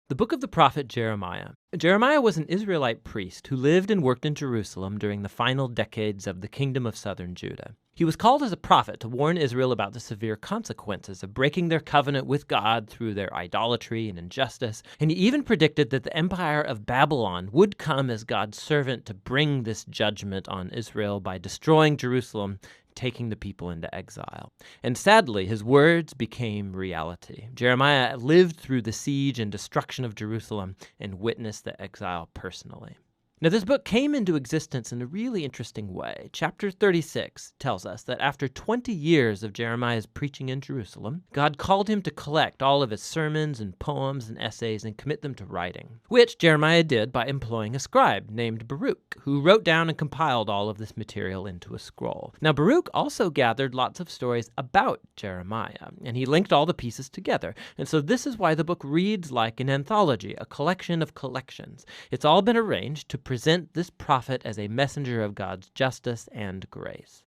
The book of the prophet Jeremiah. Jeremiah was an Israelite priest who lived and worked in Jerusalem during the final decades of the kingdom of southern Judah. He was called as a prophet to warn Israel about the severe consequences of breaking their covenant with God through their idolatry and injustice, and he even predicted that the empire of Babylon would come as God's servant to bring this judgment on Israel by destroying Jerusalem, taking the people into exile. And sadly, his words became reality. Jeremiah lived through the siege and destruction of Jerusalem and witnessed the exile personally. Now, this book came into existence in a really interesting way. Chapter 36 tells us that after 20 years of Jeremiah's preaching in Jerusalem, God called him to collect all of his sermons and poems and essays and commit them to writing, which Jeremiah did by employing a scribe named Baruch, who wrote down and compiled all of this material into a scroll. Now, Baruch also gathered lots of stories about Jeremiah, and he linked all the pieces together. And so this is why the book reads like an anthology, a collection of collections. It's all been arranged to present this prophet as a messenger of God's justice and grace.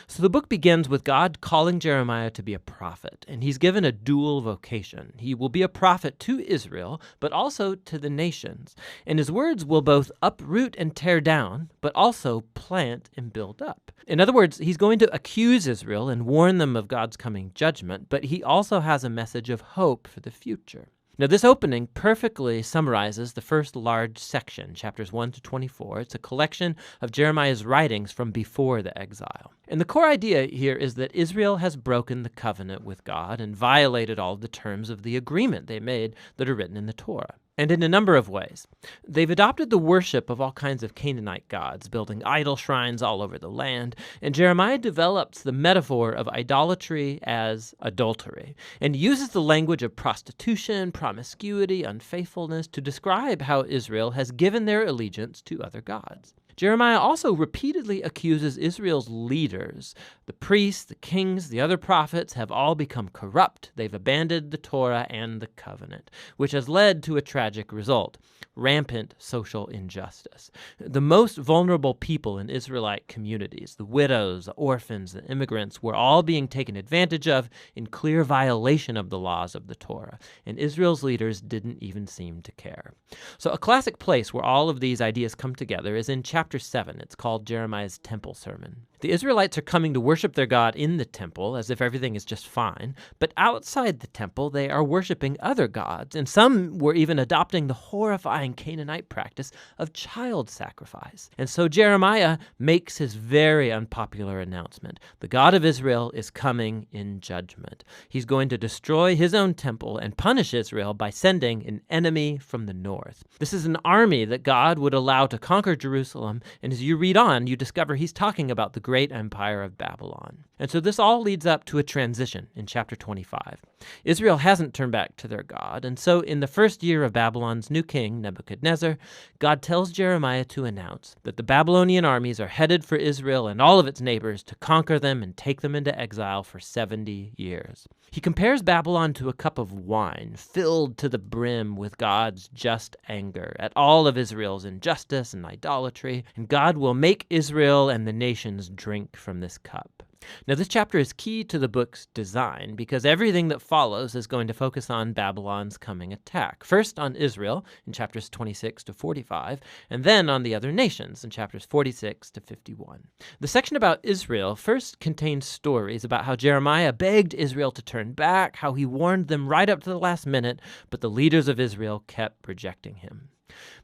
So the book begins with God calling Jeremiah to be a prophet, and he's given a dual vocation. He will be a prophet to Israel, but also to the nations, and his words will both uproot and tear down, but also plant and build up. In other words, he's going to accuse Israel and warn them of God's coming judgment, but he also has a message of hope for the future. Now, this opening perfectly summarizes the first large section, chapters 1 to 24. It's a collection of Jeremiah's writings from before the exile. And the core idea here is that Israel has broken the covenant with God and violated all the terms of the agreement they made that are written in the Torah. And in a number of ways. They've adopted the worship of all kinds of Canaanite gods, building idol shrines all over the land, and Jeremiah develops the metaphor of idolatry as adultery, and uses the language of prostitution, promiscuity, unfaithfulness to describe how Israel has given their allegiance to other gods. Jeremiah also repeatedly accuses Israel's leaders. The priests, the kings, the other prophets have all become corrupt. They've abandoned the Torah and the covenant, which has led to a tragic result: rampant social injustice. The most vulnerable people in Israelite communities, the widows, the orphans, the immigrants, were all being taken advantage of in clear violation of the laws of the Torah, and Israel's leaders didn't even seem to care. So a classic place where all of these ideas come together is in chapter 7. It's called Jeremiah's Temple Sermon. The Israelites are coming to worship their God in the temple as if everything is just fine, but outside the temple they are worshiping other gods, and some were even adopting the horrifying Canaanite practice of child sacrifice. And so Jeremiah makes his very unpopular announcement. The God of Israel is coming in judgment. He's going to destroy his own temple and punish Israel by sending an enemy from the north. This is an army that God would allow to conquer Jerusalem, and as you read on, you discover he's talking about the great empire of Babylon. And so this all leads up to a transition in chapter 25. Israel hasn't turned back to their God, and so in the first year of Babylon's new king, Nebuchadnezzar, God tells Jeremiah to announce that the Babylonian armies are headed for Israel and all of its neighbors to conquer them and take them into exile for 70 years. He compares Babylon to a cup of wine filled to the brim with God's just anger at all of Israel's injustice and idolatry, and God will make Israel and the nations drink from this cup. Now, this chapter is key to the book's design because everything that follows is going to focus on Babylon's coming attack. First on Israel in chapters 26 to 45, and then on the other nations in chapters 46 to 51. The section about Israel first contains stories about how Jeremiah begged Israel to turn back, how he warned them right up to the last minute, but the leaders of Israel kept rejecting him.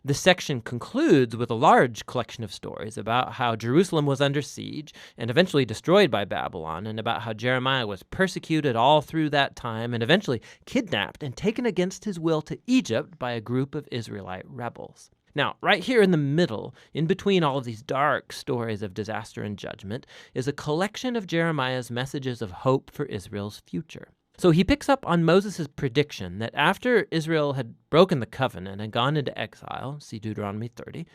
This section concludes with a large collection of stories about how Jerusalem was under siege and eventually destroyed by Babylon, and about how Jeremiah was persecuted all through that time and eventually kidnapped and taken against his will to Egypt by a group of Israelite rebels. Now, right here in the middle, in between all of these dark stories of disaster and judgment, is a collection of Jeremiah's messages of hope for Israel's future. So he picks up on Moses' prediction that after Israel had broken the covenant and gone into exile, see Deuteronomy 30,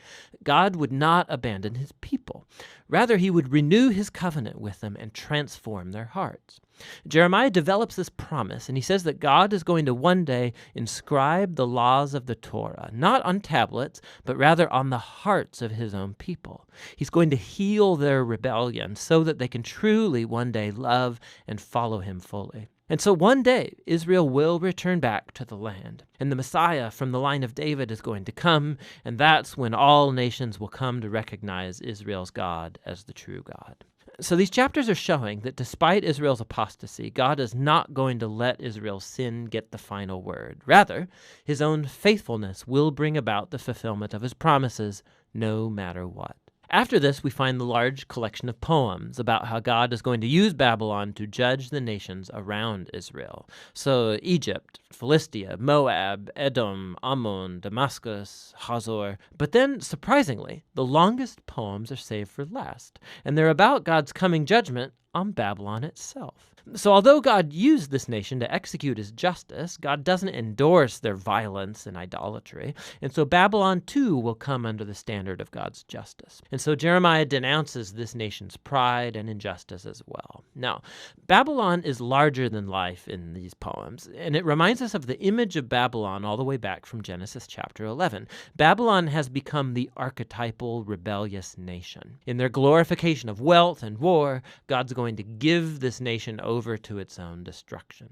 God would not abandon his people. Rather, he would renew his covenant with them and transform their hearts. Jeremiah develops this promise, and he says that God is going to one day inscribe the laws of the Torah, not on tablets, but rather on the hearts of his own people. He's going to heal their rebellion so that they can truly one day love and follow him fully. And so one day, Israel will return back to the land, and the Messiah from the line of David is going to come, and that's when all nations will come to recognize Israel's God as the true God. So these chapters are showing that despite Israel's apostasy, God is not going to let Israel's sin get the final word. Rather, his own faithfulness will bring about the fulfillment of his promises, no matter what. After this, we find the large collection of poems about how God is going to use Babylon to judge the nations around Israel. So Egypt, Philistia, Moab, Edom, Ammon, Damascus, Hazor. But then, surprisingly, the longest poems are saved for last, and they're about God's coming judgment on Babylon itself. So although God used this nation to execute his justice, God doesn't endorse their violence and idolatry. And so Babylon too will come under the standard of God's justice. And so Jeremiah denounces this nation's pride and injustice as well. Now, Babylon is larger than life in these poems, and it reminds us of the image of Babylon all the way back from Genesis chapter 11. Babylon has become the archetypal rebellious nation. In their glorification of wealth and war, God's going to give this nation over to its own destruction.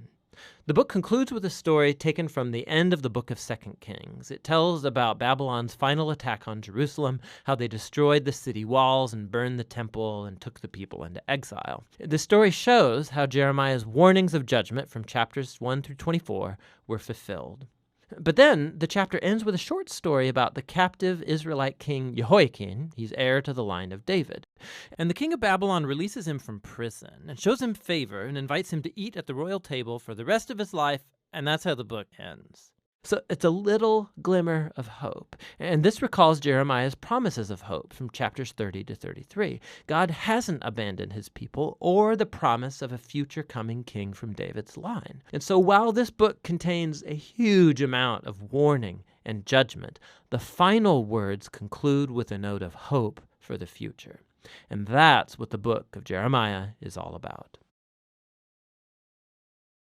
The book concludes with a story taken from the end of the book of 2 Kings. It tells about Babylon's final attack on Jerusalem, how they destroyed the city walls and burned the temple and took the people into exile. The story shows how Jeremiah's warnings of judgment from chapters 1 through 24 were fulfilled. But then the chapter ends with a short story about the captive Israelite king Jehoiakim. He's heir to the line of David. And the king of Babylon releases him from prison and shows him favor and invites him to eat at the royal table for the rest of his life, and that's how the book ends. So it's a little glimmer of hope. And this recalls Jeremiah's promises of hope from chapters 30 to 33. God hasn't abandoned his people or the promise of a future coming king from David's line. And so while this book contains a huge amount of warning and judgment, the final words conclude with a note of hope for the future. And that's what the book of Jeremiah is all about.